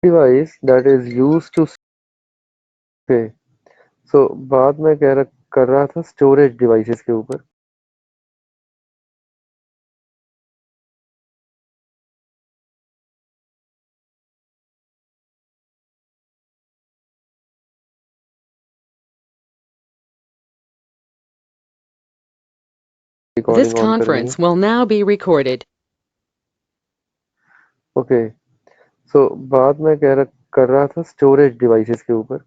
Device that is used to so बात मैं कर रहा था स्टोरेज डिवाइसेस के ऊपर। This रिकॉर्डिंग ऑन करेंगे। conference will now be recorded. Okay, so बात मैं कर रहा था स्टोरेज डिवाइसेस के ऊपर।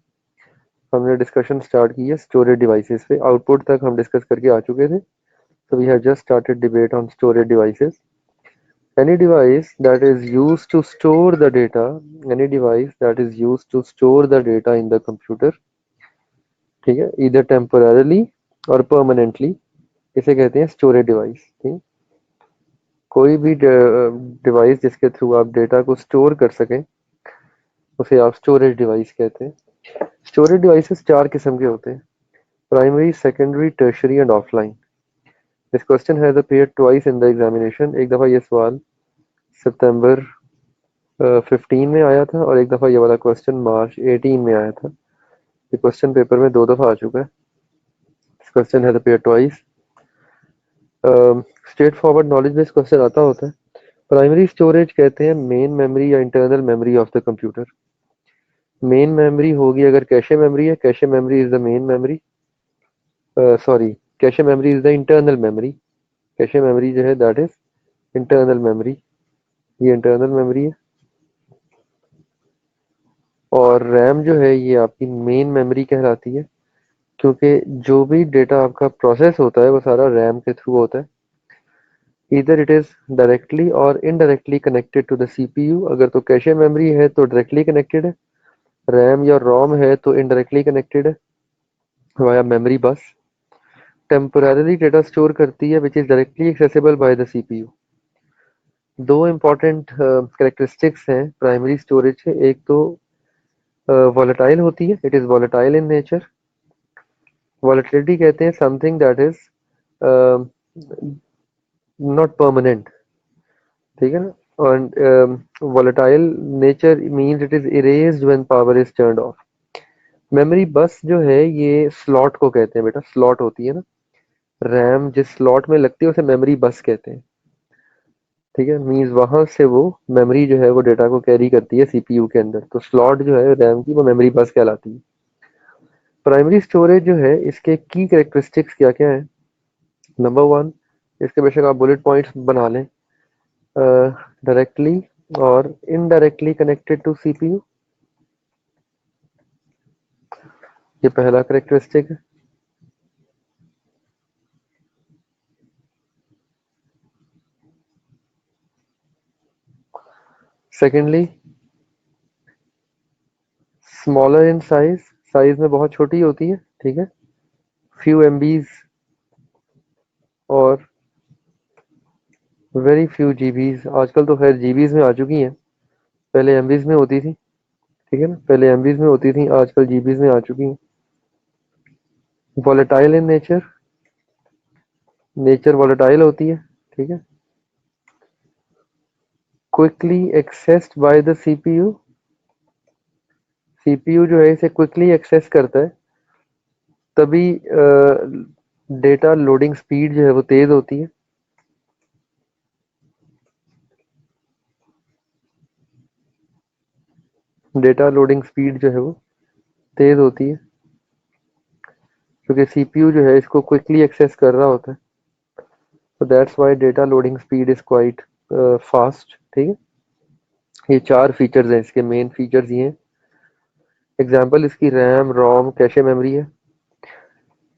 हमने डिस्कशन स्टार्ट की है स्टोरेज डिवाइसेस पे, आउटपुट तक हम डिस्कस करके आ चुके थे। So we have just started debate on storage devices. Any device that is used to store the data, any device that is used to store the data in the computer, ठीक है, either temporarily और permanently, इसे कहते हैं storage device. ठीक है, कोई भी डिवाइस जिसके थ्रू आप डेटा को स्टोर कर सकें उसे आप स्टोरेज डिवाइस कहते हैं। स्टोरेज डिवाइसेस चार किस्म के होते हैं: primary, secondary, tertiary and offline. This question has appeared twice in the examination. एक दफ़ा ये सवाल सितंबर 15 में आया था और एक दफ़ा ये वाला क्वेश्चन मार्च 18 में आया था। ये क्वेश्चन पेपर में दो दफ़ा आ चुका है। This question has appeared twice. Straight forward knowledge based question आता होता है। प्राइमरी स्टोरेज कहते हैं मेन मेमोरी या internal memory of the computer. Main memory होगी अगर कैशे मेमोरी है, cache memory is the main memory, sorry, cache memory is the internal memory. Cache memory जो है दैट इज इंटरनल मेमोरी, ये internal memory है। और RAM जो है ये आपकी मेन मेमोरी कहलाती है, क्योंकि जो भी डेटा आपका प्रोसेस होता है वो सारा रैम के थ्रू होता है। इधर इट इज डायरेक्टली और indirectly connected to the CPU. अगर तो कैशे मेमोरी है तो डायरेक्टली कनेक्टेड है, रैम या रोम है तो इनडायरेक्टली कनेक्टेड है वाया मेमोरी बस। टेम्पोररी डेटा स्टोर करती है which is directly accessible by the CPU. दो इंपॉर्टेंट कैरेक्टरिस्टिक्स हैं प्राइमरी स्टोरेज के। एक तो वॉलेटाइल होती है, it is volatile in nature. Volatility कहते हैं something that is not permanent, ठीक है ना। और volatile nature means it is erased when power is turned of. Memory बस जो है ये स्लॉट को कहते हैं बेटा, स्लॉट होती है ना, रैम जिस स्लॉट में लगती है उसे मेमोरी बस कहते हैं। ठीक है, मींस वहां से वो मेमोरी जो है वो डेटा को कैरी करती है सीपीयू के अंदर, तो स्लॉट जो है रैम की वो मेमोरी बस कहलाती है। प्राइमरी स्टोरेज जो है इसके की कैरेक्टरिस्टिक्स क्या क्या है। नंबर वन, इसके बेशक आप बुलेट पॉइंट्स बना लें। डायरेक्टली और इनडायरेक्टली कनेक्टेड टू सीपीयू, ये पहला करेक्टरिस्टिक है। Secondly, smaller in size, size में बहुत छोटी होती है, ठीक है, फ्यू एमबीज और वेरी फ्यू जीबीज। आजकल तो खैर जीबीज में आ चुकी हैं, पहले एमबीज में होती थी, ठीक है ना, पहले एमबीज में होती थी, आजकल जीबीज में आ चुकी हैं। Volatile in nature, nature volatile होती है, ठीक है। Quickly accessed by the CPU, CPU जो है इसे क्विकली एक्सेस करता है, तभी डेटा लोडिंग स्पीड जो है वो तेज होती है। डेटा लोडिंग स्पीड जो है वो तेज होती है क्योंकि सीपीयू जो है इसको क्विकली एक्सेस कर रहा होता है, तो that's why data loading speed is quite fast. ठीक है, ये चार फीचर्स हैं इसके, मेन फीचर्स ये हैं। एग्जांपल इसकी रैम, रोम, कैशे मेमोरी है।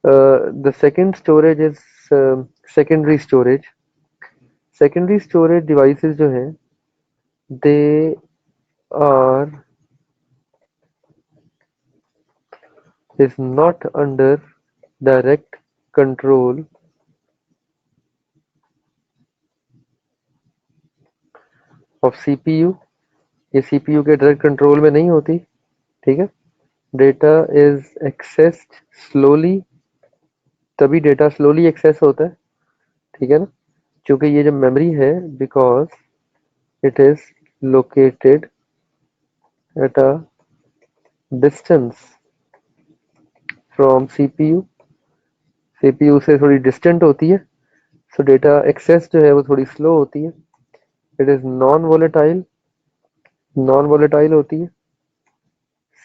The second storage is secondary storage. Secondary storage devices जो हैं they are is not under direct control of CPU, ये CPU के डायरेक्ट कंट्रोल में नहीं होती, ठीक है। डेटा इज एक्सेस्ड स्लोली, तभी डेटा स्लोली एक्सेस होता है, ठीक है ना, क्योंकि ये जो मेमोरी है because it is located at a distance from CPU, CPU से थोड़ी डिस्टेंट होती है, सो डेटा एक्सेस जो है वो थोड़ी स्लो होती है, इट इज नॉन वोलेटाइल होती है।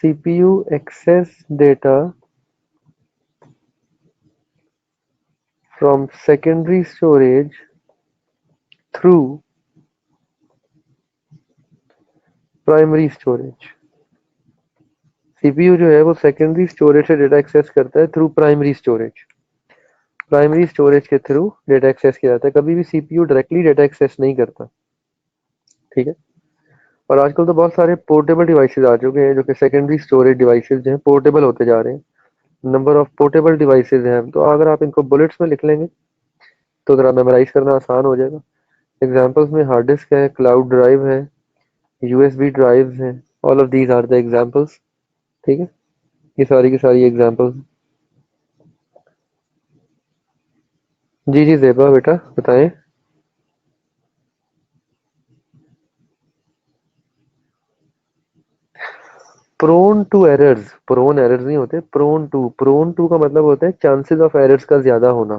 CPU access data from secondary storage through primary storage. CPU जो है वो सेकेंडरी स्टोरेज से डेटा एक्सेस करता है through primary storage. Primary storage के थ्रू डेटा एक्सेस किया जाता है, कभी भी सीपीयू डायरेक्टली डेटा एक्सेस नहीं करता। ठीक है। और आजकल तो बहुत सारे पोर्टेबल डिवाइसेस आ चुके हैं जो कि सेकेंडरी स्टोरेज डिवाइसेस जो हैं पोर्टेबल होते जा रहे हैं। नंबर ऑफ पोर्टेबल डिवाइसेस हैं, तो अगर आप इनको बुलेट्स में लिख लेंगे तो ज़रा मेमोराइज करना आसान हो जाएगा। एग्जाम्पल्स में हार्ड डिस्क है, क्लाउड ड्राइव है, यूएसबी ड्राइव्स हैं, all of these are the examples. ठीक है, ये सारी की सारी एग्जाम्पल्स। जी जी ज़ेबा बेटा बताएं। Prone to errors, prone errors नहीं होते, प्रोन टू का मतलब होता है चांसेस ऑफ एरर्स का ज्यादा होना।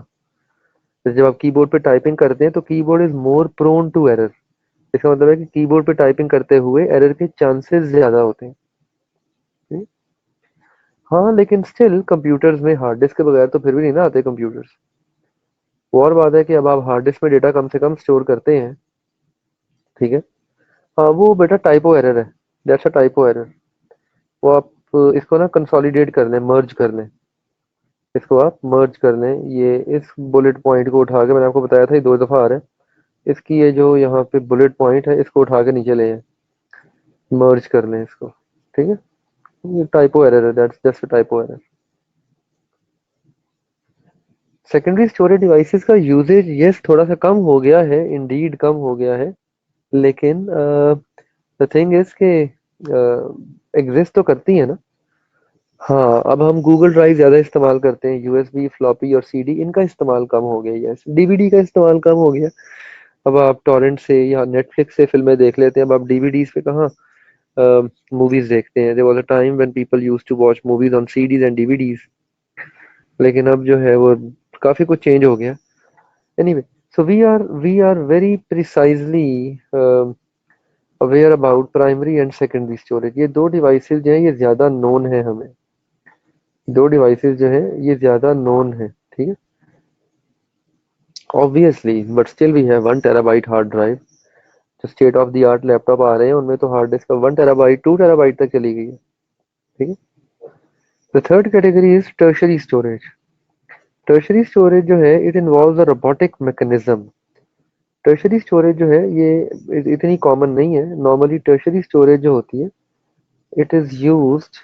जैसे जब आप कीबोर्ड पे टाइपिंग करते हैं तो keyboard is more prone to error. इसका मतलब है कि कीबोर्ड पे टाइपिंग करते हुए एरर के चांसेस ज्यादा होते हैं। ठीक? हाँ लेकिन स्टिल कंप्यूटर्स में हार्ड डिस्क के बगैर तो फिर भी नहीं ना आते कंप्यूटर्स। वो और बात है कि अब आप हार्ड डिस्क में डेटा कम से कम स्टोर करते हैं। ठीक है। हाँ वो बेटा टाइपो एरर है, दैट्स अ टाइपो एरर। वो आप इसको ना कंसोलिडेट कर लें, मर्ज कर लें, इसको आप मर्ज कर लें। ये इस बुलेट पॉइंट को उठा के, मैंने आपको बताया था ये 2 दफ़ा आ रहा है, इसकी ये जो यहाँ पे बुलेट पॉइंट है इसको उठा के नीचे ले आए, मर्ज कर लें इसको। ठीक है। ये टाइपो एरर है, that's just typo error. Secondary storage devices का यूजेज यस थोड़ा सा कम हो गया है, इंडीड कम हो गया है, लेकिन द थिंग इज के एग्जिस्ट तो करती है ना। हाँ अब हम गूगल ड्राइव ज़्यादा इस्तेमाल करते हैं, यूएसबी फ्लॉपी और सीडी इनका इस्तेमाल कम हो गया, यस डीवीडी का इस्तेमाल कम हो गया। अब आप टॉरेंट से या नेटफ्लिक्स से फिल्में देख लेते हैं, अब आप डीवीडीज पे कहाँ मूवीज देखते हैं। There was a time when people used to watch movies on CDs and DVDs, लेकिन अब जो है वो काफी कुछ चेंज हो गया। Anyway, so we are very precisely aware about primary and secondary storage. ये दो डिवाइसेस जो हैं ये ज्यादा नोन है हमें, दो डिवाइसेस जो हैं ये ज्यादा नोन है। ठीक है। Obviously, but still we have 1 terabyte hard drive. जो state of the art laptop आ रहे हैं उनमें तो हार्ड डिस्क 1 टेराबाइट 2 टेराबाइट तक चली गई है। ठीक है। The third category is tertiary storage. Tertiary storage जो है it involves a robotic mechanism. Tertiary storage जो है ये इतनी कॉमन नहीं है। नॉर्मली टर्शरी स्टोरेज जो होती है it is used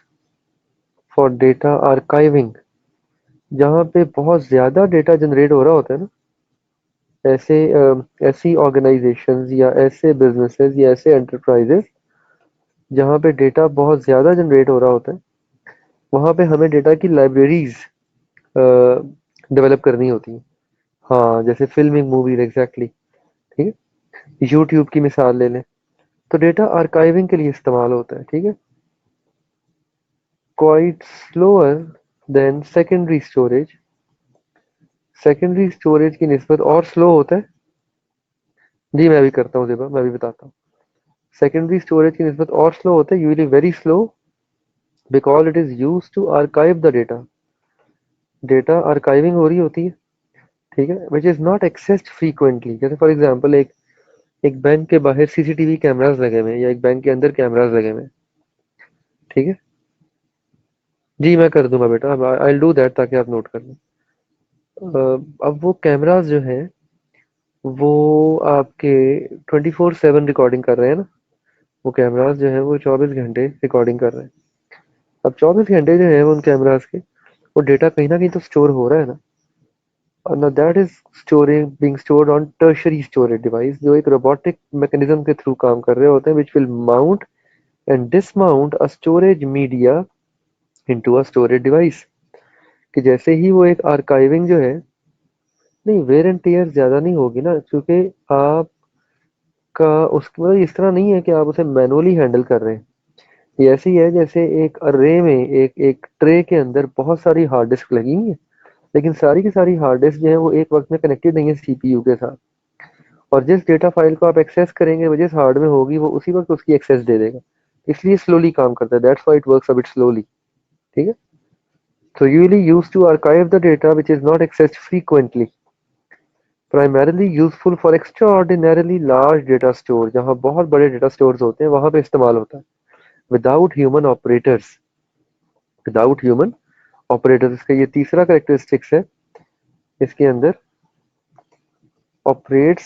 for data archiving. जहाँ पे बहुत ज्यादा डेटा जनरेट हो रहा होता है ना, ऐसे ऐसी ऑर्गेनाइजेशंस या ऐसे बिजनेसेस या ऐसे एंटरप्राइजेस जहाँ पे डेटा बहुत ज़्यादा जनरेट हो रहा होता है, वहाँ पे हमें डेटा की लाइब्रेरीज डेवलप करनी होती है। हाँ जैसे फिल्मिंग मूवीज एग्जैक्टली। ठीक है। यूट्यूब की मिसाल ले लें, तो डेटा आर्काइविंग के लिए इस्तेमाल होता है। ठीक है। Quite slower then secondary storage. Secondary storage की निस्बत और स्लो होता है। जी मैं भी करता हूँ ज़ेबा, मैं भी बताता हूँ। सेकेंडरी स्टोरेज की निस्बत और स्लो होता है, usually very slow, because it is use to archive the data. Data archiving हो रही होती है। ठीक है, which is not accessed frequently. जैसे फॉर एग्जांपल एक बैंक के बाहर सीसीटीवी कैमरास लगे हुए हैं या एक बैंक के अंदर कैमरास लगे हुए हैं। ठीक है। जी मैं कर दूंगा बेटा, आई विल डू दैट ताकि आप नोट कर लें। अब वो कैमरास जो है वो आपके 24/7 रिकॉर्डिंग कर रहे हैं ना। वो कैमरास जो है वो 24 घंटे रिकॉर्डिंग कर रहे हैं। अब 24 घंटे जो है उन कैमरास के, वो डेटा कहीं ना कहीं तो स्टोर हो रहा है ना। Now that is storing being stored on tertiary storage device, जो एक robotic mechanism के थ्रू काम कर रहे होते हैं, which will mount and dismount a storage media into a storage device। कि जैसे ही वो एक आर्काइविंग जो है, नहीं वेयर एंड टेयर ज्यादा नहीं होगी ना, क्योंकि आपका उसकी मतलब इस तरह नहीं है कि आप उसे मैनुअली हैंडल कर रहे हैं। ये ऐसे ही है जैसे एक अर्रे में एक एक ट्रे के अंदर बहुत सारी हार्ड डिस्क लगी हुई है, लेकिन सारी की सारी हार्ड डिस्क जो है वो एक वक्त में कनेक्टेड नहीं है सीपीयू के साथ। और जिस डेटा फाइल को आप एक्सेस करेंगे वो जिस हार्ड में होगी वो उसी वक्त उसकी एक्सेस दे देगा, इसलिए स्लोली काम करता है, that's why it works a bit slowly. ठीक है। So usually used to archive the data which is not accessed frequently, primarily useful for extraordinarily large data store, जहाँ बहुत बड़े डेटा स्टोर्स होते हैं वहां पे इस्तेमाल होता है। Without human operators, without human operators, इसका ये तीसरा करेक्टरिस्टिक्स है इसके अंदर, operates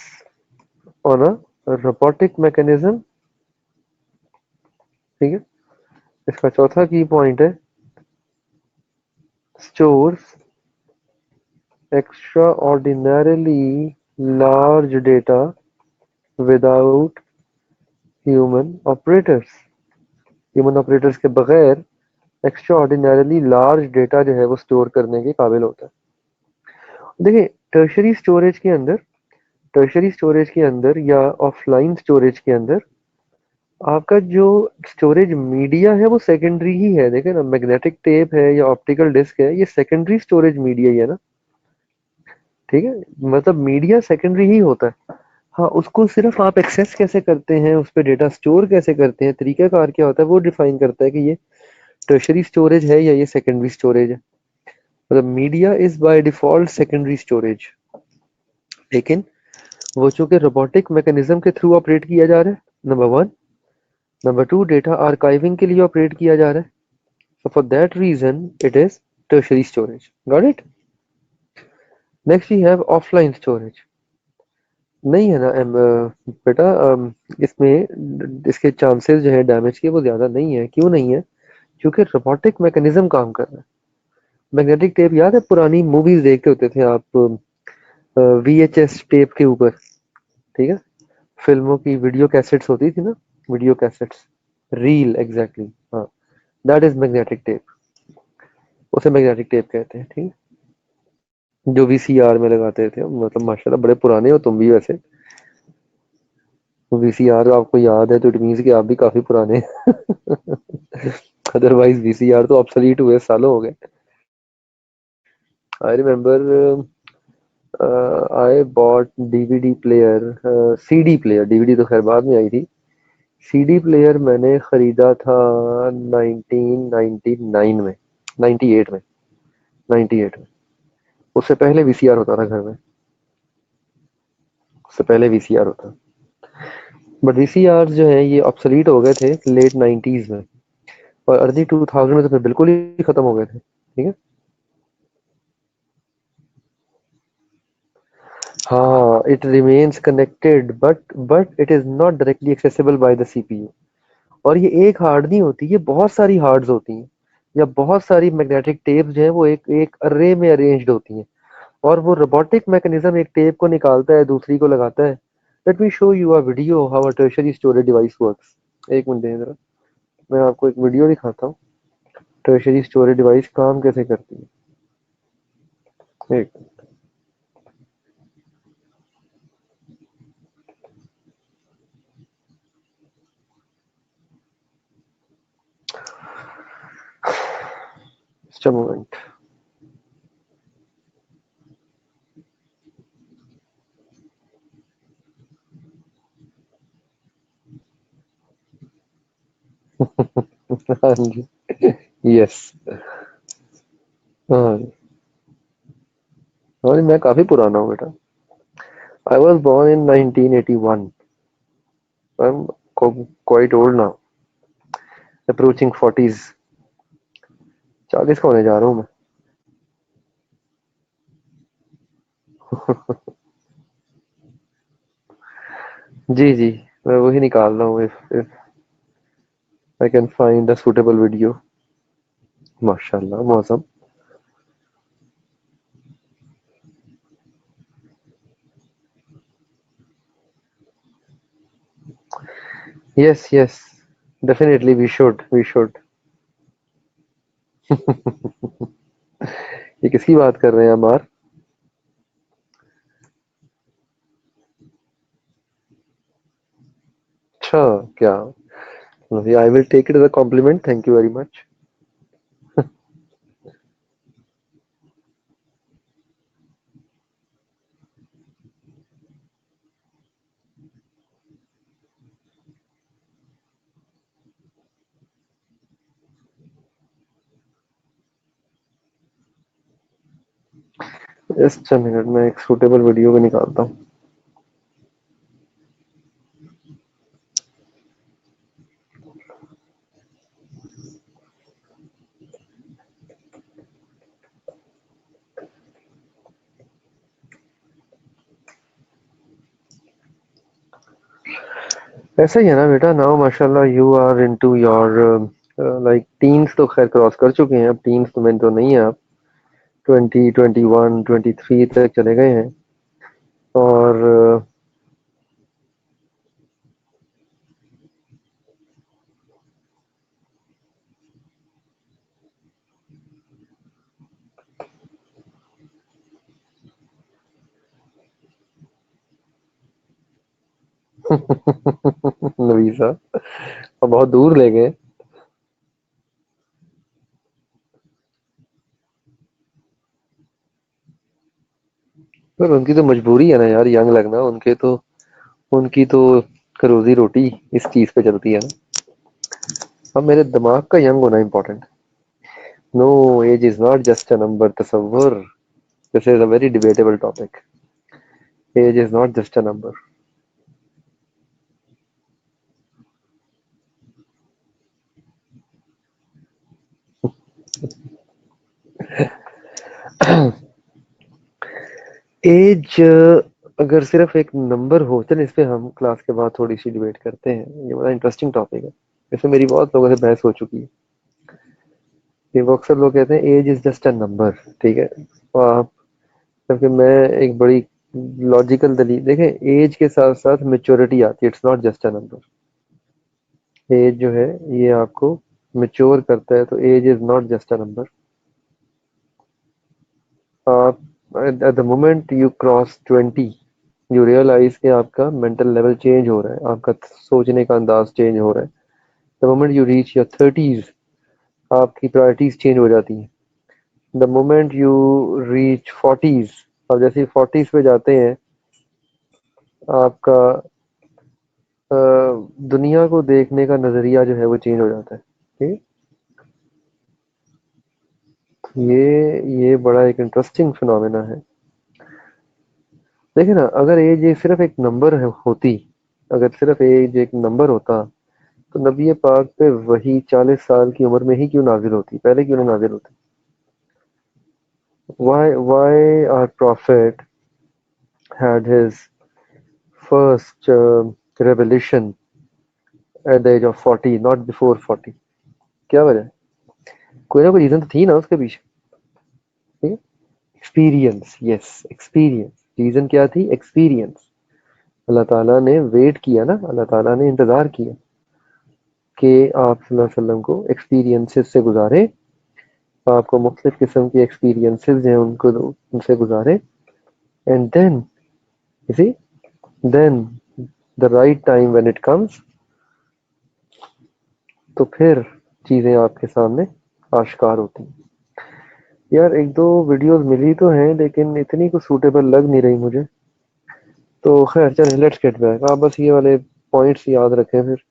on a robotic mechanism. ठीक है। इसका चौथा की पॉइंट है stores extraordinarily large data without human operators, human operators के बगैर एक्स्ट्राऑर्डिनरीली लार्ज डेटा जो है वो स्टोर करने के काबिल होता है। देखिए, टर्शरी स्टोरेज के अंदर, टर्शरी स्टोरेज के अंदर या ऑफलाइन स्टोरेज के अंदर आपका जो स्टोरेज मीडिया है वो सेकेंडरी ही है। देखे ना, मैग्नेटिक टेप है या ऑप्टिकल डिस्क है, ये सेकेंडरी स्टोरेज मीडिया ही है ना। ठीक है, मतलब मीडिया सेकेंडरी ही होता है। हाँ, उसको सिर्फ आप एक्सेस कैसे करते हैं, उस पर डेटा स्टोर कैसे करते हैं, तरीकाकार क्या होता है, वो डिफाइन करता है कि ये टर्शरी स्टोरेज है या ये सेकेंडरी स्टोरेज है। मतलब media is by default secondary storage, लेकिन वो चूंकि रोबोटिक मैकेनिज्म के थ्रू ऑपरेट किया जा रहा है, number one. Number two, data archiving के लिए ऑपरेट किया जा रहा है, so for that reason it is tertiary storage. Got it? Next we have offline storage. नहीं है ना बेटा, इसमें इसके चांसेस जो है डैमेज के वो ज्यादा नहीं है। क्यों नहीं है? क्योंकि रोबोटिक मैकेनिज्म काम कर रहा है। मैग्नेटिक टेप याद है, पुरानी मूवीज देखते होते थे आप वीएचएस टेप के ऊपर। ठीक है, फिल्मों की वीडियो कैसेट्स होती थी ना, वीडियो कैसेट्स, रील, एग्जैक्टली, हाँ, दैट इज मैग्नेटिक टेप, उसे मैग्नेटिक टेप कहते हैं। ठीक है, जो वीसीआर में लगाते थे, मतलब माशाल्लाह बड़े पुराने हो तुम भी वैसे। वीसीआर आपको याद है तो इट मीन्स कि आप भी काफी पुराने हैं। अदरवाइज वीसीआर तो ऑब्सोलीट हुए सालों हो गए। I remember I bought DVD player, CD player, DVD तो खैर बाद में आई थी। सीडी प्लेयर मैंने खरीदा था 1999 में, 98 में, 98 में। उससे पहले वीसीआर होता था घर में, उससे पहले वीसीआर होता। बट वीसीआर जो है ये ऑब्सोलीट हो गए थे लेट 90s में, और अर्ली 2000 में तो फिर बिल्कुल ही खत्म हो गए थे। ठीक है। हाँ, it remains connected but it is not directly accessible by the CPU. और ये एक हार्ड नहीं होती, ये बहुत सारी हार्ड्स होती हैं, या बहुत सारी मैग्नेटिक टेप्स जो है वो एक एक अर्रे में अरेंज्ड होती हैं। और वो रोबोटिक मैकेनिज्म एक टेप को निकालता है, दूसरी को लगाता है। Let me show you a video how a tertiary storage device works. एक मिनट दें जरा, मैं आपको एक वीडियो दिखाता हूँ, टर्शियरी स्टोरेज डिवाइस काम कैसे करती है। एक, जस्ट अ मोमेंट। हाँ जी, यस, हाँ जी, हाँ जी, मैं काफी पुराना हूँ बेटा। I was born in 1981. I'm quite old now, approaching 40s, 40 का होने जा रहा हूँ मैं। जी जी, मैं वही निकाल रहा हूँ, if I can find a suitable video। माशाल्लाह, मौसम। Yes yes, definitely we should, we should. ये किसकी बात कर रहे हैं अमार? अच्छा, क्या? I will take it as a compliment. Thank you very much. Just a minute, मैं एक सूटेबल वीडियो को निकालता हूँ। ऐसा ही है ना बेटा, नाउ माशाल्लाह you are into your like teens, तो खैर क्रॉस कर चुके हैं, अब टीन्स तो में तो नहीं है आप, 20, 21, 23 तक चले गए हैं। और नवीसा, अब बहुत दूर ले गए। पर उनकी तो मजबूरी है ना यार, यंग लगना, उनकी तो रोजी रोटी इस चीज पे चलती है ना। अब मेरे दिमाग का यंग होना important. No, age is not just a number, तसव्वुर, this is a very debatable topic. Age is not just a number. Age अगर सिर्फ एक नंबर हो, चल इस पे हम क्लास के बाद थोड़ी सी डिबेट करते हैं, ये बड़ा इंटरेस्टिंग टॉपिक है। इसमें मेरी बहुत लोगों से बहस हो चुकी है कि वो अक्सर लोग कहते हैं age is just a number. ठीक है, तो आप, क्योंकि मैं एक बड़ी लॉजिकल दलील देखें, एज के साथ साथ मेच्योरिटी आती है, it's not just a number. Age जो है ये आपको मेच्योर करता है, तो age is not just a number. आप at the moment you cross 20, you realise कि आपका मेंटल लेवल चेंज हो रहा है, आपका सोचने का अंदाज चेंज हो रहा है। The moment you reach your 30s, आपकी प्रायोरिटीज चेंज हो जाती हैं। The moment you reach 40s, अब जैसे 40s पे जाते हैं, आपका अ, दुनिया को देखने का नजरिया जो है वो चेंज हो जाता है। ठीक है, ये बड़ा एक इंटरेस्टिंग फिनोमेना है। देखिए ना, अगर एज ये सिर्फ एक नंबर होती, अगर सिर्फ एज एक नंबर होता, तो नबी पाक पे वही 40 साल की उम्र में ही क्यों नाजिल होती, पहले क्यों नहीं नाजिल होती? Why our prophet had his first revelation at the age of 40, not before 40? क्या वजह है? कोई ना कोई रीजन तो थी ना उसके पीछे। ठीक है, एक्सपीरियंस, यस एक्सपीरियंस। रीजन क्या थी? एक्सपीरियंस। अल्लाह ताला ने वेट किया ना, अल्लाह ताला ने इंतजार किया कि आप सल्लल्लाहु अलैहि वसल्लम को एक्सपीरियंसेस से गुजारे, आपको मुख्तलिफ किस्म की एक्सपीरियंसेस हैं उनको उनसे गुजारे, and then you see, then the right time when it comes, तो फिर चीजें आपके सामने आश्कार होती हैं। यार एक दो वीडियोस मिली तो हैं, लेकिन इतनी कुछ सूटेबल लग नहीं रही मुझे। तो खैर चल, लेट्स गेट बैक। आप बस ये वाले पॉइंट्स याद रखें, फिर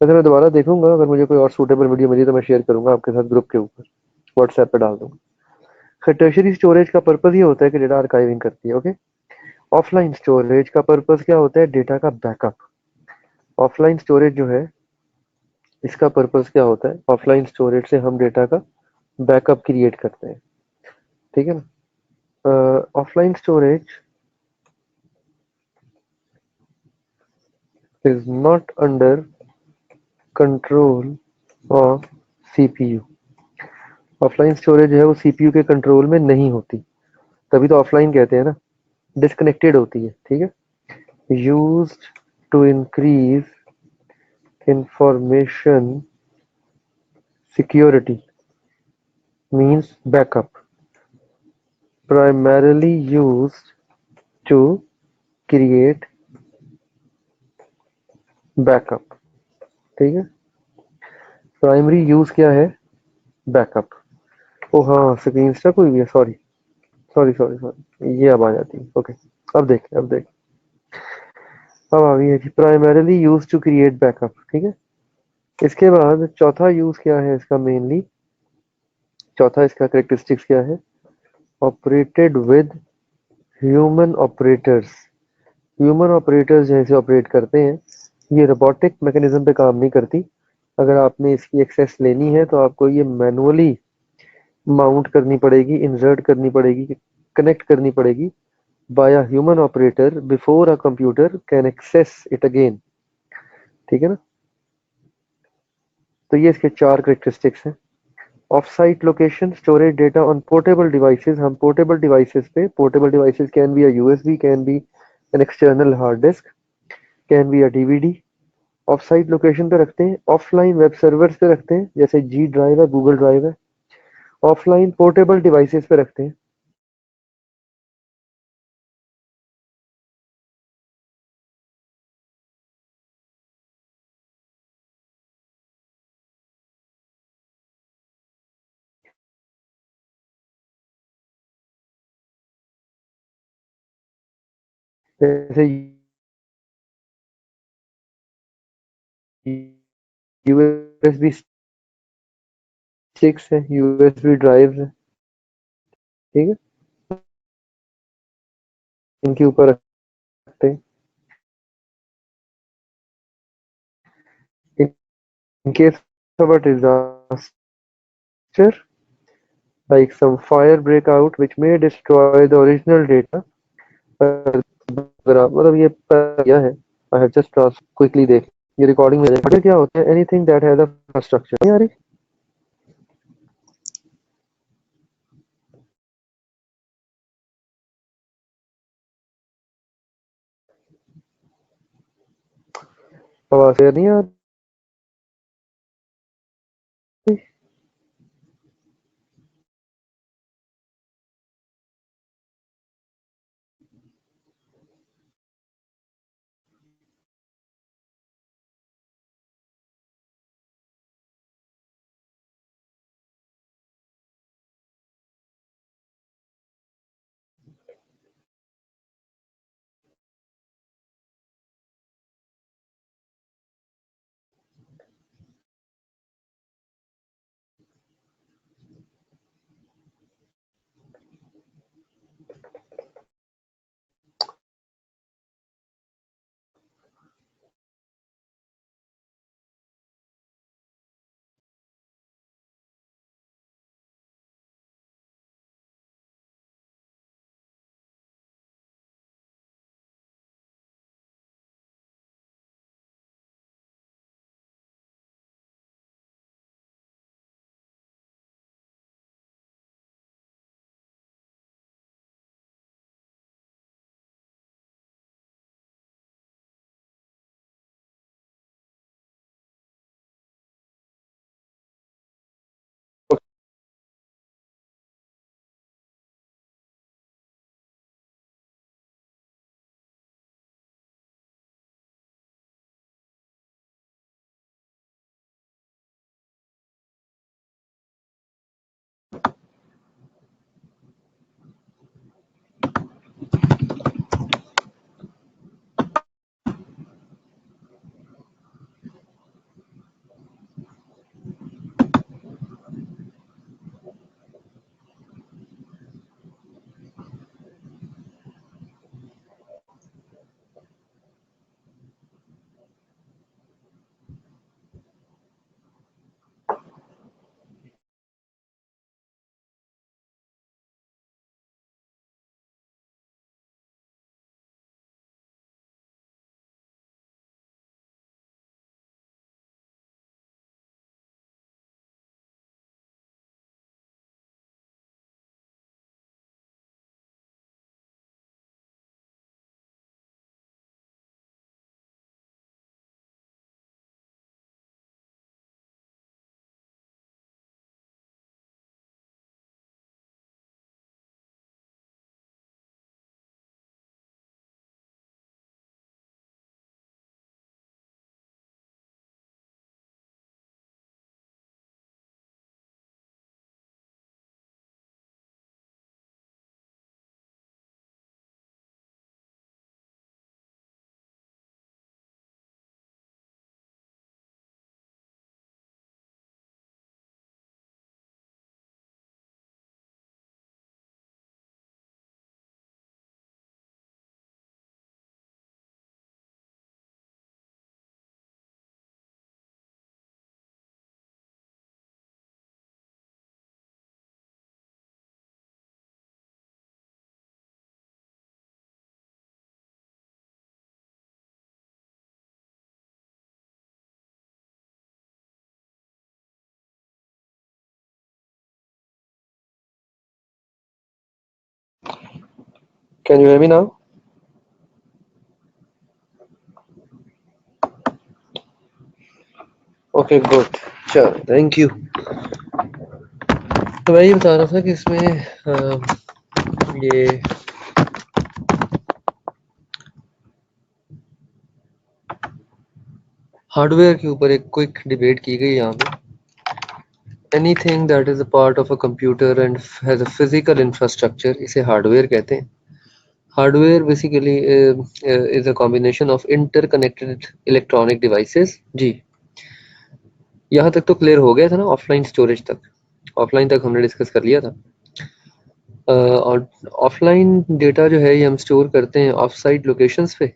वैसे मैं दोबारा देखूंगा, अगर मुझे कोई और सूटेबल वीडियो मिली तो मैं शेयर करूंगा आपके साथ ग्रुप के ऊपर, व्हाट्सएप पे डाल दूंगा। खैर, टर्शियरी स्टोरेज का पर्पस ये होता है कि डेटा आर्काइविंग करती है। ओके, ऑफलाइन स्टोरेज का पर्पस क्या होता है? डेटा का बैकअप। ऑफलाइन स्टोरेज जो है, इसका पर्पस क्या होता है? ऑफलाइन स्टोरेज से हम डेटा का बैकअप क्रिएट करते हैं। ठीक है ना? Offline storage is not under control of CPU. Offline storage जो है वो सीपीयू के कंट्रोल में नहीं होती, तभी तो ऑफलाइन कहते हैं ना। डिस्कनेक्टेड होती है। ठीक है, used to increase information security, means backup, primarily used to create backup. ठीक है, प्राइमरी यूज क्या है? बैकअप। ओ हाँ, स्क्रीन स्टक हुई है, सॉरी सॉरी सॉरी सॉरी, ये अब आ जाती है। ओके, अब देख अब आ गई है कि primarily use to create backup. ठीक है, इसके बाद चौथा यूज क्या है इसका मेनली, चौथा इसका करेक्टरिस्टिक्स क्या है? Operated with human operators. Human operators जैसे ऑपरेट करते हैं, ये रोबोटिक मैकेनिज्म पे काम नहीं करती। अगर आपने इसकी एक्सेस लेनी है तो आपको ये मैनुअली माउंट करनी पड़ेगी, इंसर्ट करनी पड़ेगी, कनेक्ट करनी पड़ेगी by a human operator before a computer can access it again. ठीक है ना? तो ये इसके चार करेक्टरिस्टिक्स हैं। Off site location, storage data on portable devices. हम पोर्टेबल डिवाइसेस पे, portable devices can be a USB, can be an external hard disk, can be a DVD. Off site location पे रखते हैं, ऑफलाइन वेब सर्वर्स पे रखते हैं, जैसे G drive है, गूगल ड्राइव है। ऑफलाइन पोर्टेबल डिवाइसेस पे रखते हैं, जैसे यूएसबी स्टिक्स है, यूएसबी ड्राइव है। ठीक है, इनके ऊपर रखते हैं। In case of a disaster, like some fire break out which may destroy the original data, अगर आप मतलब ये किया है, आई हैव जस्ट क्विकली देख, ये रिकॉर्डिंग में देख क्या होता है, anything that has a structure. यार आवाज नहीं आ रही? Can you hear me now? Okay, good. चलो, थैंक यू। तो मैं ये बता रहा था कि इसमें ये हार्डवेयर के ऊपर एक क्विक डिबेट की गई यहाँ पे। Anything that is a part of a computer and has a physical infrastructure, इसे हार्डवेयर कहते हैं। Hardware basically is a combination of interconnected electronic devices. जी, यहाँ तक तो क्लियर हो गया था ना, ऑफलाइन स्टोरेज तक। ऑफलाइन तक हमने डिस्कस कर लिया था। और ऑफलाइन डेटा जो है ये हम स्टोर करते हैं ऑफ साइट लोकेशंस पे,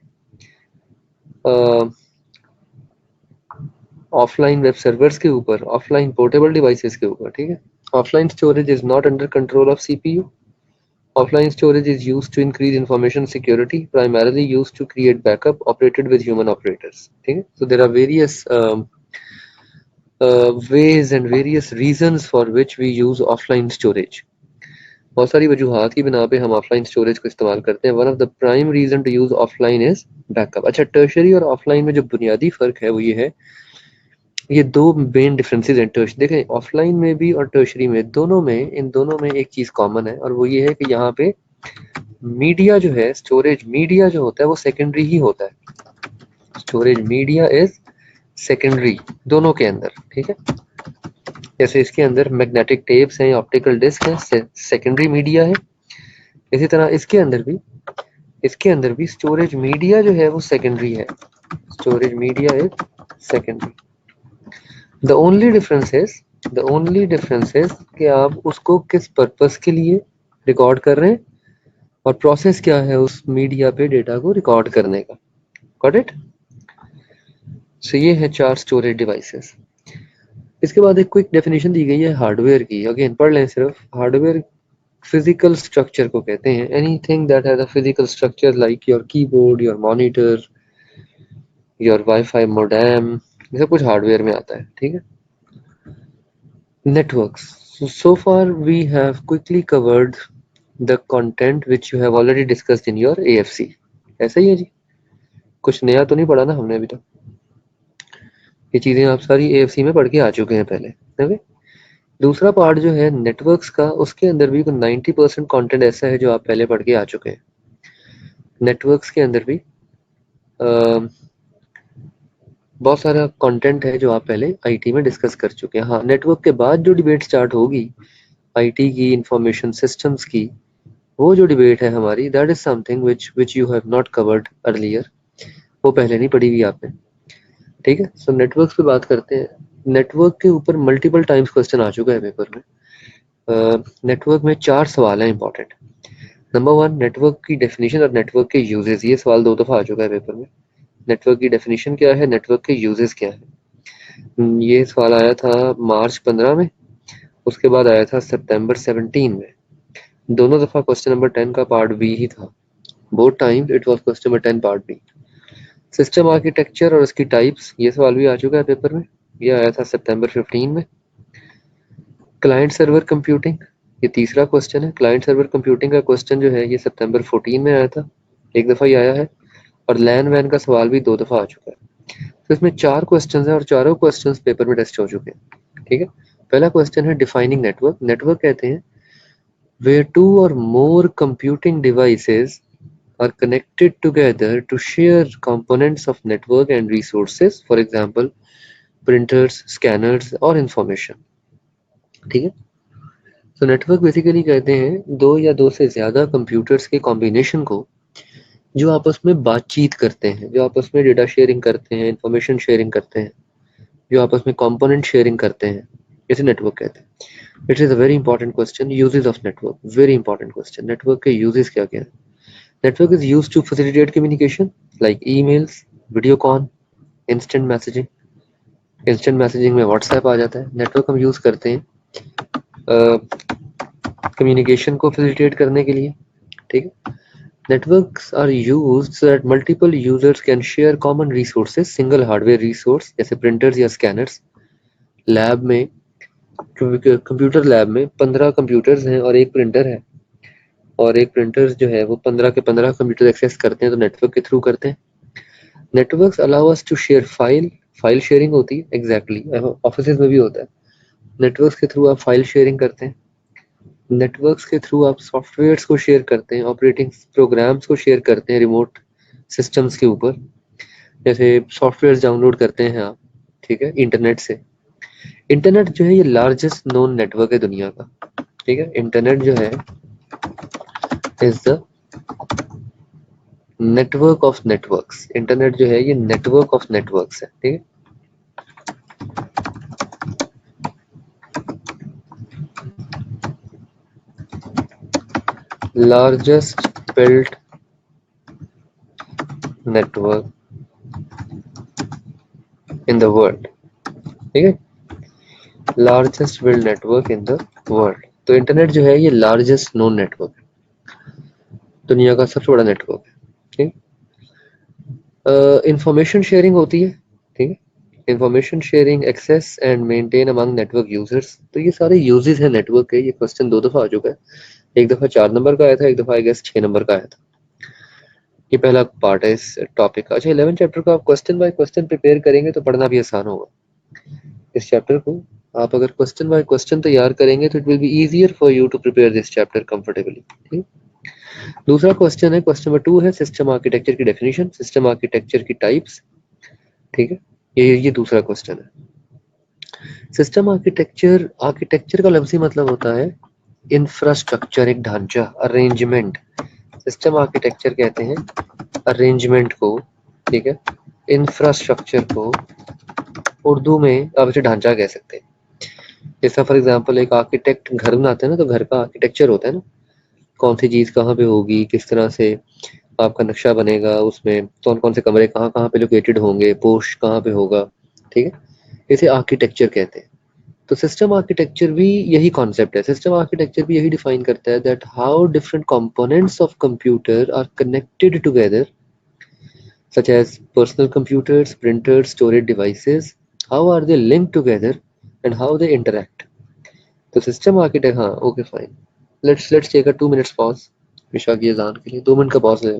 ऑफलाइन वेब सर्वर्स के ऊपर, ऑफलाइन पोर्टेबल डिवाइसेस के ऊपर। ठीक है, offline storage is not under control of CPU. Offline storage is used to increase information security, primarily used to create backup operated with human operators. ठीक है, so there are various ways and various reasons for which we use offline storage. बहुत सारी वजूहात की बिना पे हम offline storage को इस्तेमाल करते हैं। One of the prime reason to use offline is backup. अच्छा, टर्शरी और ऑफलाइन में जो बुनियादी फर्क है वो ये है, ये दो मेन डिफरेंसेस हैं। देखें, ऑफलाइन में भी और टर्शरी में, दोनों में, इन दोनों में एक चीज कॉमन है, और वो ये है कि यहाँ पे मीडिया जो है, स्टोरेज मीडिया जो होता है वो सेकेंडरी ही होता है। स्टोरेज मीडिया इज सेकेंडरी दोनों के अंदर। ठीक है, जैसे इसके अंदर मैग्नेटिक टेप्स हैं, ऑप्टिकल डिस्क है, सेकेंडरी मीडिया है। इसी तरह इसके अंदर भी स्टोरेज मीडिया जो है वो सेकेंडरी है। Storage media is secondary. The only difference is कि आप उसको किस पर्पस के लिए रिकॉर्ड कर रहे हैं और प्रोसेस क्या है उस मीडिया पे डेटा को रिकॉर्ड करने का। Got it? सो ये है 4 स्टोरेज डिवाइसेस। इसके बाद एक क्विक डेफिनेशन दी गई है हार्डवेयर की। अगेन पढ़ लें सिर्फ। हार्डवेयर फिजिकल स्ट्रक्चर को कहते हैं। Anything that has a physical structure like your keyboard, your monitor, your wifi modem, ये सब कुछ हार्डवेयर में आता है। ठीक है। Networks. So far we have quickly covered the content which you have already discussed in your AFC. ऐसा ही है जी, कुछ नया तो नहीं पढ़ा ना हमने अभी तक। ये चीजें आप सारी AFC में पढ़ के आ चुके हैं पहले। ओके, दूसरा पार्ट जो है नेटवर्क्स का, उसके अंदर भी 90% कंटेंट ऐसा है जो आप पहले पढ़ के आ चुके हैं। नेटवर्क्स के अंदर भी बहुत सारा कंटेंट है जो आप पहले आईटी में डिस्कस कर चुके हैं। हाँ, नेटवर्क के बाद जो डिबेट स्टार्ट होगी आईटी की, इंफॉर्मेशन सिस्टम्स की, वो जो डिबेट है हमारी, that is something which you have not covered earlier. वो पहले नहीं पढ़ी हुई आपने। ठीक है, सो नेटवर्क पे बात करते हैं। नेटवर्क के ऊपर मल्टीपल टाइम्स क्वेश्चन आ चुका है पेपर में। नेटवर्क में 4 सवाल हैं इंपॉर्टेंट। नंबर 1, नेटवर्क की डेफिनेशन और नेटवर्क के यूजेस। ये सवाल 2 दफा आ चुका है पेपर में। नेटवर्क की डेफिनेशन क्या है, नेटवर्क के यूजेस क्या है। ये सवाल आया था मार्च 15 में, उसके बाद आया था सितंबर 17 में। दोनों दफा क्वेश्चन नंबर 10 का पार्ट बी ही था। Both times it was question number 10 part B. System architecture और उसकी टाइप्स, ये सवाल भी आ चुका है पेपर में। ये आया था सितंबर 15 में। क्लाइंट सर्वर कंप्यूटिंग, ये तीसरा क्वेश्चन है। क्लाइंट सर्वर कंप्यूटिंग का क्वेश्चन जो है ये सितंबर 14 में आया था, एक दफ़ा ही आया है। और लैन वैन का सवाल भी 2 दफ़ा आ चुका है। तो इसमें 4 क्वेश्चन हैं और चारों क्वेश्चन पेपर में टेस्ट हो चुके हैं। ठीक है, पहला क्वेश्चन है डिफाइनिंग नेटवर्क। नेटवर्क कहते हैं where 2 or more computing devices are connected together to share components of network and resources, for example printers, scanners और information। ठीक है, तो नेटवर्क बेसिकली कहते हैं 2 या 2 से ज़्यादा कंप्यूटर्स के कॉम्बिनेशन को जो आपस में बातचीत करते हैं, जो आपस में डेटा शेयरिंग करते हैं, इंफॉर्मेशन शेयरिंग करते हैं, जो आपस में कंपोनेंट शेयरिंग करते हैं, इसे नेटवर्क कहते हैं। It is a very important question, uses of network, very important question. Network के यूजेस क्या क्या है। Network is used to facilitate communication like emails, video call, instant messaging. Instant messaging में व्हाट्सएप आ जाता है। नेटवर्क हम यूज़ करते हैं कम्युनिकेशन को फैसिलिटेट करने के लिए। ठीक है, networks are used so that multiple users can share common resources, single hardware resource जैसे प्रिंटर्स या स्कैनर्स। लैब में, कंप्यूटर लैब में 15 कंप्यूटर्स हैं और एक प्रिंटर है, और एक प्रिंटर जो है वो 15 के 15 कंप्यूटर एक्सेस करते हैं तो नेटवर्क के थ्रू करते हैं। Networks allow us to share file sharing होती है एग्जैक्टली, ऑफिस में भी होता है। नेटवर्क्स के थ्रू आप फाइल शेयरिंग करते हैं, नेटवर्क्स के थ्रू आप सॉफ्टवेयर्स को शेयर करते हैं, ऑपरेटिंग प्रोग्राम्स को शेयर करते हैं रिमोट सिस्टम्स के ऊपर, जैसे सॉफ्टवेयर डाउनलोड करते हैं आप, ठीक है, इंटरनेट से। इंटरनेट जो है ये लार्जेस्ट नोन नेटवर्क है दुनिया का, ठीक है। इंटरनेट जो है is the network of networks. Internet जो है ये नेटवर्क ऑफ नेटवर्क्स है, ठीक है। Largest built network in the world, ठीक है, largest build network in the world. तो इंटरनेट जो है ये लार्जेस्ट नोन नेटवर्क है, दुनिया का सबसे बड़ा नेटवर्क है, ठीक। इंफॉर्मेशन शेयरिंग होती है, ठीक है, information sharing, access and maintain among network users. तो ये सारे यूजेस है नेटवर्क के। ये क्वेश्चन 2 दफा आ चुका है, एक दफा 4 नंबर का आया था, एक दफा आई गेस 6 नंबर का आया था। ये पहला पार्ट है इस टॉपिक का। अच्छा, 11 चैप्टर को आप क्वेश्चन बाय क्वेश्चन प्रिपेयर करेंगे तो पढ़ना भी आसान होगा। इस चैप्टर को आप अगर क्वेश्चन बाय क्वेश्चन तैयार करेंगे तो it will be easier for you to prepare this chapter comfortably, ठीक। दूसरा क्वेश्चन है, क्वेश्चन नंबर 2 है सिस्टम आर्किटेक्चर की डेफिनेशन, सिस्टम आर्किटेक्चर की टाइप्स, ठीक है। ये दूसरा क्वेश्चन है। सिस्टम आर्किटेक्चर, आर्किटेक्चर का लफ्जी मतलब होता है इंफ्रास्ट्रक्चर, एक ढांचा, अरेंजमेंट। सिस्टम आर्किटेक्चर कहते हैं अरेंजमेंट को, ठीक है। इंफ्रास्ट्रक्चर को उर्दू में आप इसे ढांचा कह सकते हैं। जैसा फॉर एग्जांपल एक आर्किटेक्ट घर बनाते हैं ना, तो घर का आर्किटेक्चर होता है ना, कौन सी चीज कहाँ पे होगी, किस तरह से आपका नक्शा बनेगा, उसमें कौन कौन से कमरे कहाँ कहाँ पे लोकेटेड होंगे, पोर्श कहाँ पे होगा, ठीक है, इसे आर्किटेक्चर कहते हैं। तो सिस्टम आर्किटेक्चर भी यही कॉन्सेप्ट है। सिस्टम आर्किटेक्चर भी यही डिफाइन करता है that how different components of computer are connected together, such as personal computers, printers, storage devices, how are they linked together and how they interact. तो system architect, हाँ okay fine, let's take a 2 minutes pause, विशा की अजान के लिए 2 minute का pause ले।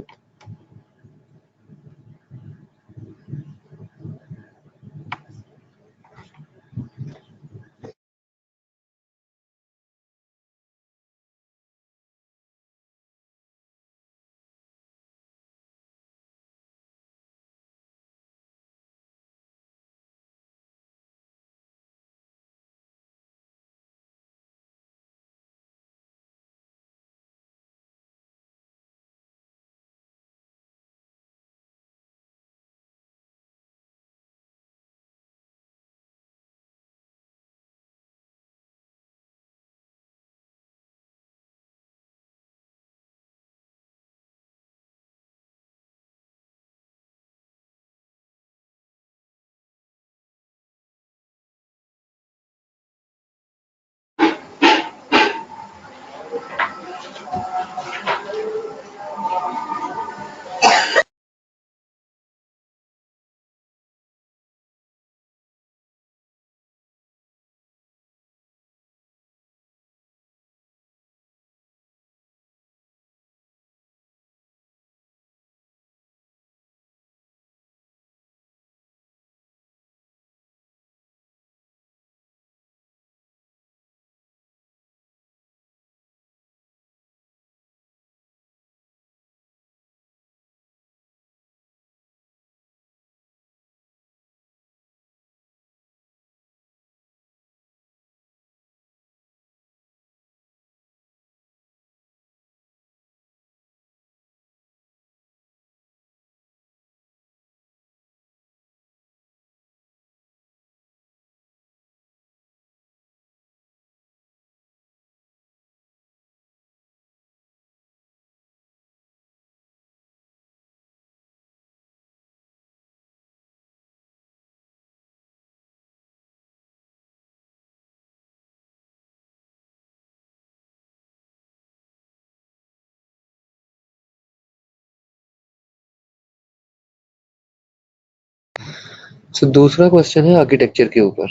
सो दूसरा क्वेश्चन है आर्किटेक्चर के ऊपर।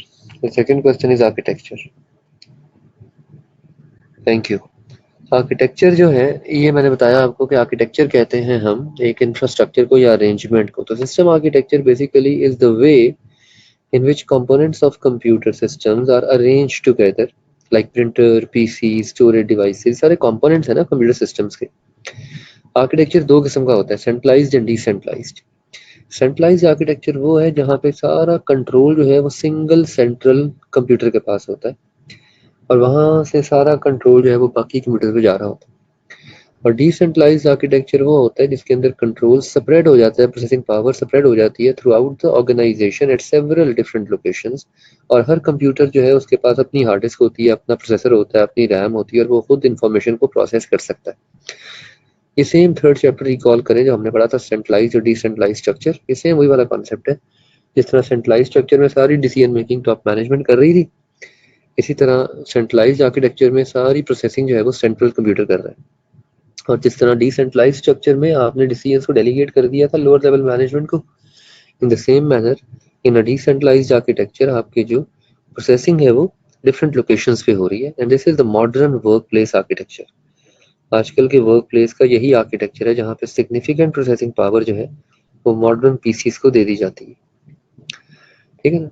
Second question is architecture. Thank you. Architecture जो है, ये मैंने बताया आपको कि आर्किटेक्चर कहते हैं हम एक इंफ्रास्ट्रक्चर को या अरेंजमेंट को। तो system architecture basically is the way in which components of computer systems are arranged together, like printer, PC, storage devices, सारे कंपोनेंट्स है ना कंप्यूटर सिस्टम्स के। आर्किटेक्चर दो किस्म का होता है, centralized and decentralized. Centralized architecture वो है जहाँ पे सारा कंट्रोल जो है वो सिंगल सेंट्रल कंप्यूटर के पास होता है और वहाँ से सारा कंट्रोल जो है वो बाकी कंप्यूटर पे जा रहा होता है। और डिसेंट्रलाइज्ड आर्किटेक्चर वो होता है जिसके अंदर कंट्रोल स्प्रेड हो जाता है, प्रोसेसिंग पावर स्प्रेड हो जाती है throughout the organization at several different locations. और हर कंप्यूटर जो है उसके पास अपनी हार्ड डिस्क होती है, अपना प्रोसेसर होता है, अपनी रैम होती है और वो खुद इंफॉर्मेशन को प्रोसेस कर सकता है। ये सेम थर्ड चैप्टर रिकॉल करें जो हमने पढ़ा था, सेंट्रलाइज्ड और डिसेंट्रलाइज्ड स्ट्रक्चर। ये सेम वही वाला कॉन्सेप्ट है। जिस तरह सेंट्रलाइज्ड स्ट्रक्चर में सारी डिसीजन मेकिंग टॉप मैनेजमेंट कर रही थी, इसी तरह सेंट्रलाइज्ड आर्किटेक्चर में सारी प्रोसेसिंग जो है वो सेंट्रल कंप्यूटर कर रहा है। और जिस तरह डिसेंट्रलाइज्ड स्ट्रक्चर में आपने डिसीजंस को डेलीगेट कर दिया था लोअर लेवल मैनेजमेंट को, in the same manner in a decentralized architecture आपकी जो प्रोसेसिंग है वो डिफरेंट लोकेशंस पे हो रही है। And this is the modern work place architecture. आजकल के वर्क प्लेस का यही आर्किटेक्चर है जहाँ पे सिग्निफिकेंट प्रोसेसिंग पावर जो है वो मॉडर्न पीसीस को दे दी जाती है। ठीक है ना।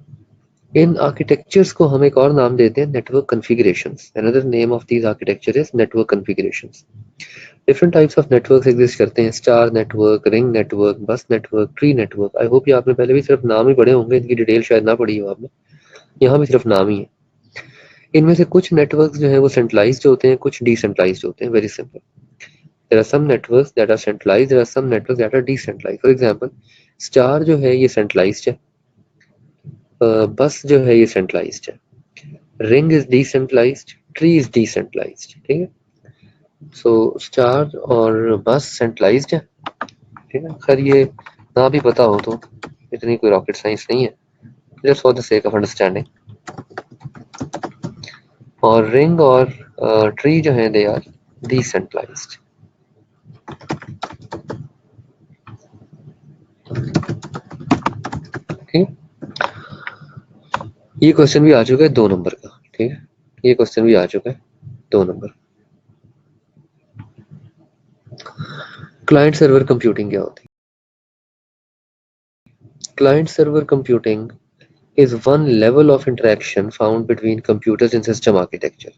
इन आर्किटेक्चर्स को हम एक और नाम देते हैं network configurations. Another name of these architecture is network configurations. Different types of networks exist करते हैं, स्टार नेटवर्क, रिंग नेटवर्क, बस network, tree network. I hope ये आपने पहले भी सिर्फ नाम ही पढ़े होंगे, इनकी डिटेल शायद ना पढ़ी हो आपने, यहाँ भी सिर्फ नाम ही है। इनमें से कुछ नेटवर्क्स जो है वो सेंट्रलाइज्ड होते हैं, कुछ डिसेंट्रलाइज्ड होते हैं। Very simple, there are some networks that are centralized, there are some networks that are decentralized. For example, star जो है ये सेंट्रलाइज्ड है, बस जो है ये सेंट्रलाइज्ड है, ring is decentralized, tree is decentralized. ठीक है, सो स्टार और बस सेंट्रलाइज्ड है। ठीक है, खैर ये ना भी पता हो तो इतनी कोई रॉकेट साइंस नहीं है, just for the sake of understanding. और रिंग और ट्री जो है दे आर डिसेंट्रलाइज्ड। ठीक, ये क्वेश्चन भी आ चुका है 2 नंबर का। ठीक है, ये क्वेश्चन भी आ चुका है 2 नंबर। क्लाइंट सर्वर कंप्यूटिंग क्या होती है? Client server computing is one level of interaction found between computers in system architecture.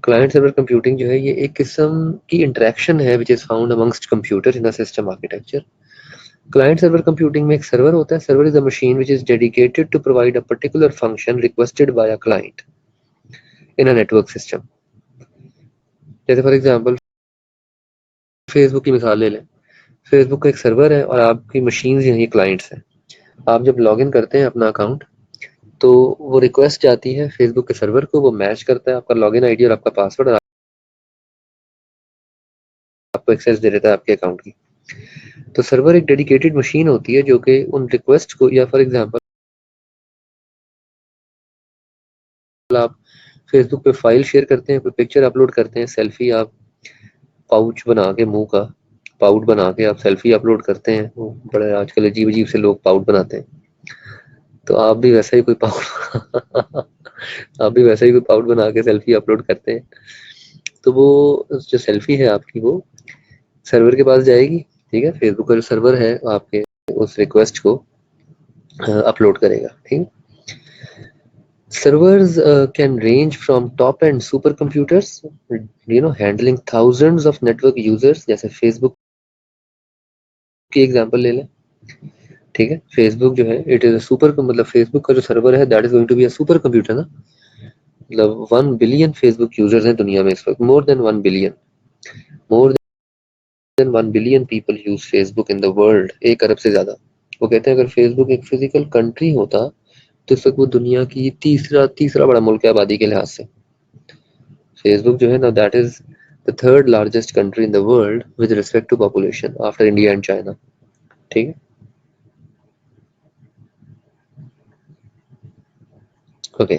Client server computing जो है ये एक किस्म की interaction है which is found amongst computers in a system architecture. Client server computing में एक server होता है. Server is a machine which is dedicated to provide a particular function requested by a client in a network system. जैसे for example Facebook की मिसाल ले लें। Facebook का एक सर्वर है और आपकी मशीन ये क्लाइंट्स हैं। आप जब लॉगिन करते हैं अपना अकाउंट तो वो रिक्वेस्ट जाती है फेसबुक के सर्वर को, वो मैच करता है आपका लॉगिन आईडी और आपका पासवर्ड और आपको एक्सेस दे देता है आपके अकाउंट की। तो सर्वर एक डेडिकेटेड मशीन होती है जो कि उन रिक्वेस्ट को, या फॉर एग्जांपल आप फेसबुक पे फाइल शेयर करते हैं, कोई पिक्चर अपलोड करते हैं, सेल्फी, आप पाउच बना के मुंह का पाउट बना के आप सेल्फी अपलोड करते हैं। वो बड़े आजकल अजीब अजीब से लोग पाउट बनाते हैं, तो आप भी वैसा ही कोई पाउट आप भी वैसा ही कोई पाउट बना के सेल्फी अपलोड करते हैं। तो वो जो सेल्फी है आपकी वो सर्वर के पास जाएगी। ठीक है, फेसबुक का जो सर्वर है आपके उस रिक्वेस्ट को अपलोड करेगा। ठीक, servers can range from top end supercomputers, handling thousands of network users, जैसे फेसबुक की एग्जांपल ले लें। ठीक है, फेसबुक जो है इट इज सुपर, मतलब फेसबुक का जो सर्वर है that is going to be a super computer ना। मतलब 1 बिलियन फेसबुक यूजर्स हैं दुनिया में इस वक्त, more than 1 billion, more than 1 billion people use Facebook in the world, 1 अरब से ज्यादा। वो कहते हैं अगर फेसबुक एक फिजिकल कंट्री होता तो इस वक्त वो दुनिया की तीसरा बड़ा मुल्क है आबादी के लिहाज से। फेसबुक जो है ना that is the third largest country in the world with respect to population after India and China. ठीक है, ओके,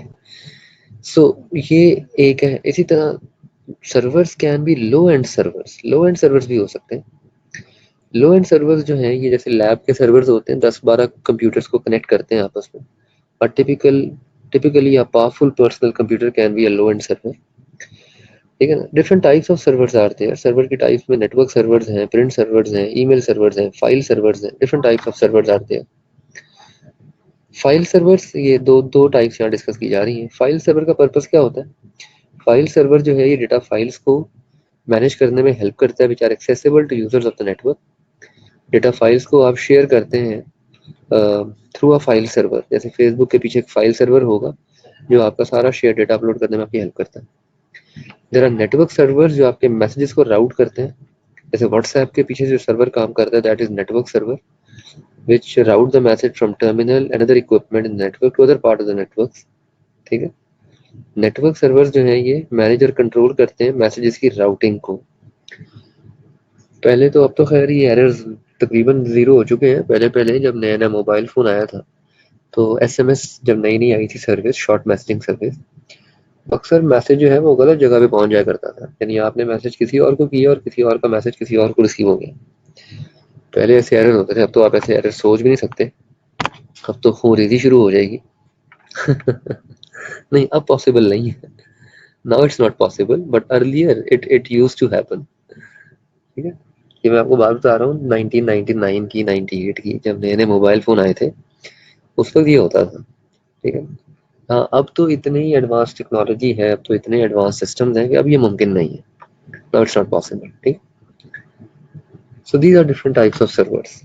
सो ये एक है। इसी तरह servers can be low end servers, low end servers भी हो सकते हैं। लो एंड सर्वर्स जो हैं ये जैसे लैब के सर्वर्स होते हैं, 10-12 कंप्यूटर्स को कनेक्ट करते हैं आपस में। और typically a powerful personal computer can be a low and server. ठीक है ना। डिफरेंट टाइप्स ऑफ सर्वर्स आते हैं, सर्वर की टाइप्स में नेटवर्क सर्वर्स हैं, प्रिंट सर्वर्स हैं, ईमेल सर्वर्स हैं, फाइल सर्वर्स हैं, डिफरेंट टाइप्स ऑफ सर्वर्स आते हैं। फाइल सर्वर्स, ये दो टाइप्स यहाँ डिस्कस की जा रही हैं। फाइल सर्वर का पर्पस क्या होता है? फाइल सर्वर जो है ये डेटा फाइल्स को मैनेज करने में हेल्प करता है which are accessible to users of the network. Data files को आप शेयर करते हैं थ्रू अ फाइल सर्वर। जैसे फेसबुक के पीछे एक फाइल सर्वर होगा जो आपका सारा शेयर डेटा अपलोड करने में आपकी हेल्प करता है। देयर आर नेटवर्क सर्वर जो आपके मैसेजेस को राउट करते हैं। जैसे व्हाट्सएप के पीछे जो सर्वर काम करता है that is network server which route the message from terminal and other equipment in network to other part of the network. ठीक है। नेटवर्क सर्वर्स जो है ये मैनेज और कंट्रोल करते हैं मैसेजेस की राउटिंग को। पहले तो, अब तो खैर ये एरर्स तकरीबन जीरो हो चुके हैं। पहले पहले जब नया नया मोबाइल फोन आया था तो एसएमएस जब नई नई आई थी सर्विस, शॉर्ट मैसेजिंग सर्विस, अक्सर मैसेज जो है वो गलत जगह पे पहुंच जाया करता था। यानी आपने मैसेज किसी और को किया और किसी और का मैसेज किसी और को रिसीव हो गया। पहले ऐसे एरर होते थे, अब तो आप ऐसे एरर सोच भी नहीं सकते। अब तो खूनरेजी शुरू हो जाएगी। नहीं, अब पॉसिबल नहीं है। Now it's not possible but earlier it used to happen. ठीक है। ये मैं आपको बात बता रहा हूँ 1999 की, 98 की, जब नए नए मोबाइल फोन आए थे उस वक्त ये होता था। ठीक है। हाँ, अब तो इतनी एडवांस टेक्नोलॉजी है, अब तो इतने एडवांस सिस्टम्स हैं कि अब ये मुमकिन नहीं है। Now it's not possible. ठीक। So these are different types of servers.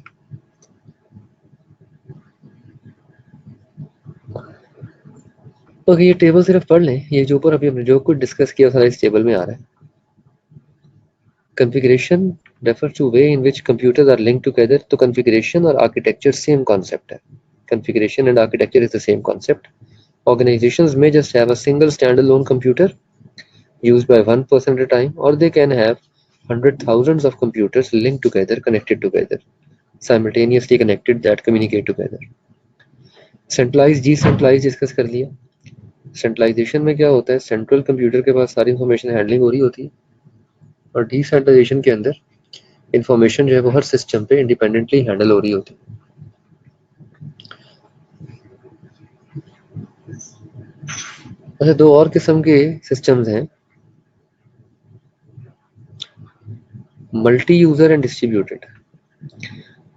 Okay, ये टेबल सिर्फ पढ़ लें। ये जो ऊपर अभी हमने जो कुछ डिस्कस किया सारा इस टेबल में आ रहा है। Configuration refers to way in which computers are linked together. तो configuration और architecture same concept है। Configuration and architecture is the same concept. Organizations may just have a single standalone computer used by one person at a time, or they can have hundred thousands of computers linked together, connected together, simultaneously connected that communicate together. Centralized, decentralized discuss कर लिया। Centralisation में क्या होता है, central computer के पास सारी information handling हो रही होती है, और डिसेंट्रलाइजेशन के अंदर इंफॉर्मेशन जो है वो हर सिस्टम पे इंडिपेंडेंटली हैंडल हो रही होती है। अच्छा, दो और किस्म के सिस्टम्स हैं, multi user and distributed.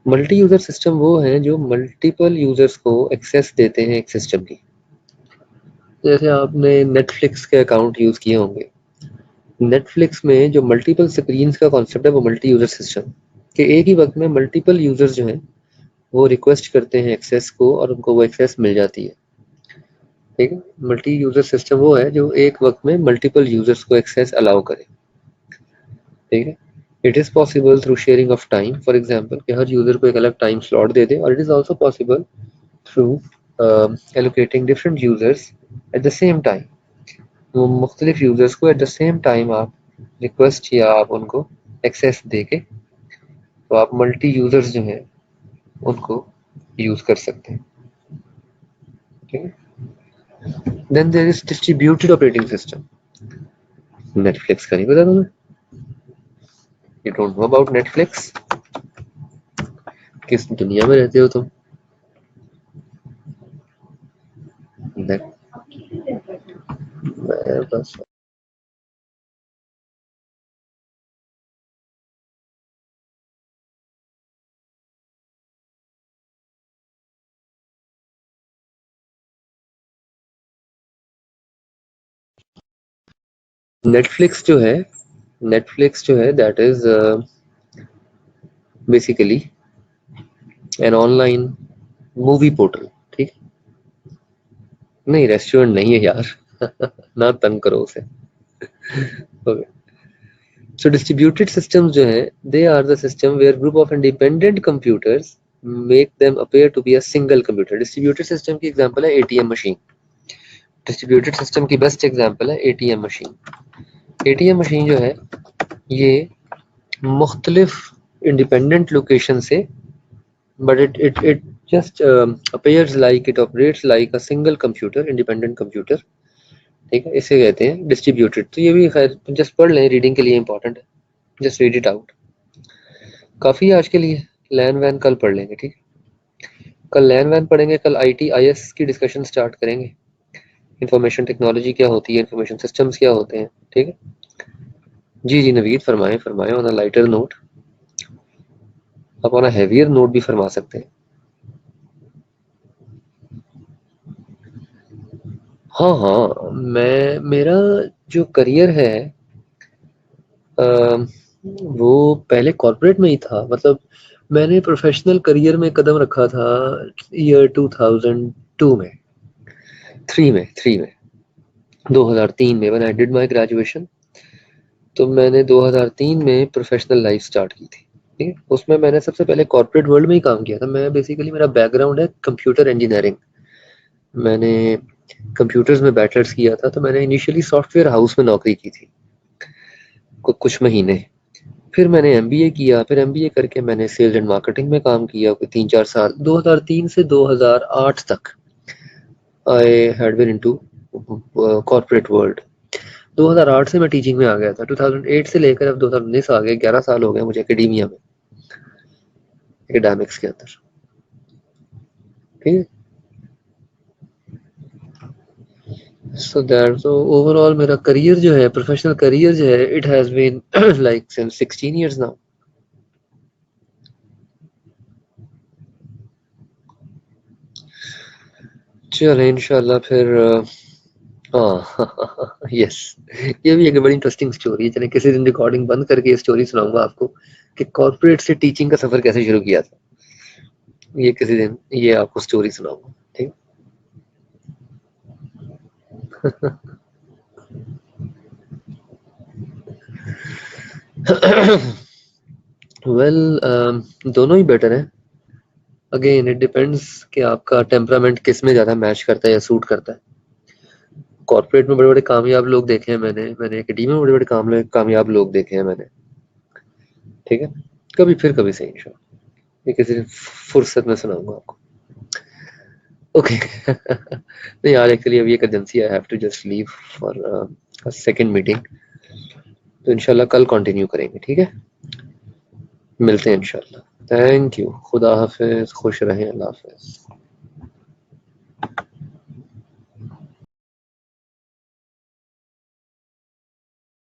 Multi user system वो हैं जो मल्टीपल यूजर्स को एक्सेस देते हैं एक सिस्टम की। जैसे आपने नेटफ्लिक्स के अकाउंट यूज किए होंगे। नेटफ्लिक्स में जो मल्टीपल स्क्रीन्स का कॉन्सेप्ट है वो मल्टी यूजर सिस्टम के एक ही वक्त में मल्टीपल यूजर्स जो हैं वो रिक्वेस्ट करते हैं एक्सेस को और उनको वो एक्सेस मिल जाती है। ठीक है। मल्टी यूजर सिस्टम वो है जो एक वक्त में मल्टीपल यूजर्स को एक्सेस अलाउ करे। ठीक है। It is possible through sharing of time, for example कि हर यूजर को एक अलग टाइम स्लॉट दे दे, और it is also possible through allocating different users at the same time. वो मुख्तलिफ यूजर्स को एट द सेम टाइम आप रिक्वेस्ट या आप उनको एक्सेस दे के तो आप मल्टी यूजर्स जो हैं उनको यूज कर सकते हैं। ठीक है। Then there is distributed operating system. Netflix का नहीं पता तुम्हें? You don't know about Netflix? किस दुनिया में रहते हो तुम? मैं बस नेटफ्लिक्स जो है that is basically an online movie portal. ठीक। नहीं, रेस्टोरेंट नहीं है यार। ना तंग करो उसे। ओके। सो डिस्ट्रीब्यूटेड सिस्टम्स जो है they are the system where group of independent computers make them appear to be a single computer. Distributed system की एग्जांपल है एटीएम मशीन। डिस्ट्रीब्यूटेड सिस्टम की बेस्ट एग्जांपल है एटीएम मशीन। एटीएम मशीन जो है ये मुख्तलिफ इंडिपेंडेंट लोकेशन से, but it just appears like it operates like a single computer, independent computer। ठीक है, इसे कहते हैं डिस्ट्रीब्यूटेड। तो ये भी खैर जस्ट पढ़ लें, रीडिंग के लिए इंपॉर्टेंट है, जस्ट रीड इट आउट। काफ़ी है आज के लिए। लैन वैन कल पढ़ लेंगे। ठीक। कल लैन वैन पढ़ेंगे, कल आईटी आईएस की डिस्कशन स्टार्ट करेंगे। इंफॉर्मेशन टेक्नोलॉजी क्या होती है, इंफॉर्मेशन सिस्टम्स क्या होते हैं। ठीक है। जी जी नवीद, फरमाएं फरमाएं। ऑन अ लाइटर नोट, आप ऑन अ हैवियर नोट भी फरमा सकते हैं। हाँ हाँ, मैं मेरा जो करियर है अ, वो पहले कॉर्पोरेट में ही था। मतलब मैंने प्रोफेशनल करियर में कदम रखा था ईयर 2002 में, थ्री में 2003 में when I did my graduation. तो मैंने 2003 में प्रोफेशनल लाइफ स्टार्ट की थी। ठीक है, उसमें मैंने सबसे पहले कॉर्पोरेट वर्ल्ड में ही काम किया था। मैं बेसिकली, मेरा बैकग्राउंड है कंप्यूटर इंजीनियरिंग। मैंने कंप्यूटर्स में बैचलर्स किया था, तो मैंने इनिशियली सॉफ्टवेयर हाउस में नौकरी की थी कुछ महीने। फिर मैंने एमबीए किया, फिर एमबीए करके मैंने सेल्स एंड मार्केटिंग में काम किया कोई 3-4 साल, 2003 से 2008 तक I had been into corporate world. 2008 से मैं टीचिंग में आ गया था। 2008 से लेकर अब 2019 आ गए, 11 साल हो गए मुझे एकेडमिया में, एकेडमिक्स के अंदर। ठीक है, सो दैट, तो ओवरऑल मेरा करियर जो है, प्रोफेशनल करियर जो है, it has been like since 16 years now. चलो इंशाल्लाह फिर हाँ यस, ये भी एक बड़ी इंटरेस्टिंग स्टोरी है। चले किसी दिन रिकॉर्डिंग बंद करके ये स्टोरी सुनाऊंगा आपको कि कॉर्पोरेट से टीचिंग का सफर कैसे शुरू किया था। ये किसी दिन ये आपको स्टोरी सुनाऊंगा, ठीक। वेल दोनों ही बेटर है। अगेन इट डिपेंड्स कि आपका टेम्परामेंट किस में ज़्यादा मैच करता है या सूट करता है। कॉर्पोरेट में बड़े बड़े कामयाब लोग देखे हैं मैंने एकेडमी में बड़े बड़े कामयाब लोग देखे हैं मैंने। ठीक है, कभी फिर कभी सही इंशाल्लाह, ये किसी दिन फुर्सत में सुनाऊंगा आपको। ओके। नहीं यार, एक्चुअली अभी एक agency, I have to just leave for a second meeting. तो इंशाल्लाह कल कंटिन्यू करेंगे, ठीक है। मिलते हैं इंशाल्लाह। थैंक यू, खुदा हाफिज, खुश रहें, अल्लाह हाफिज।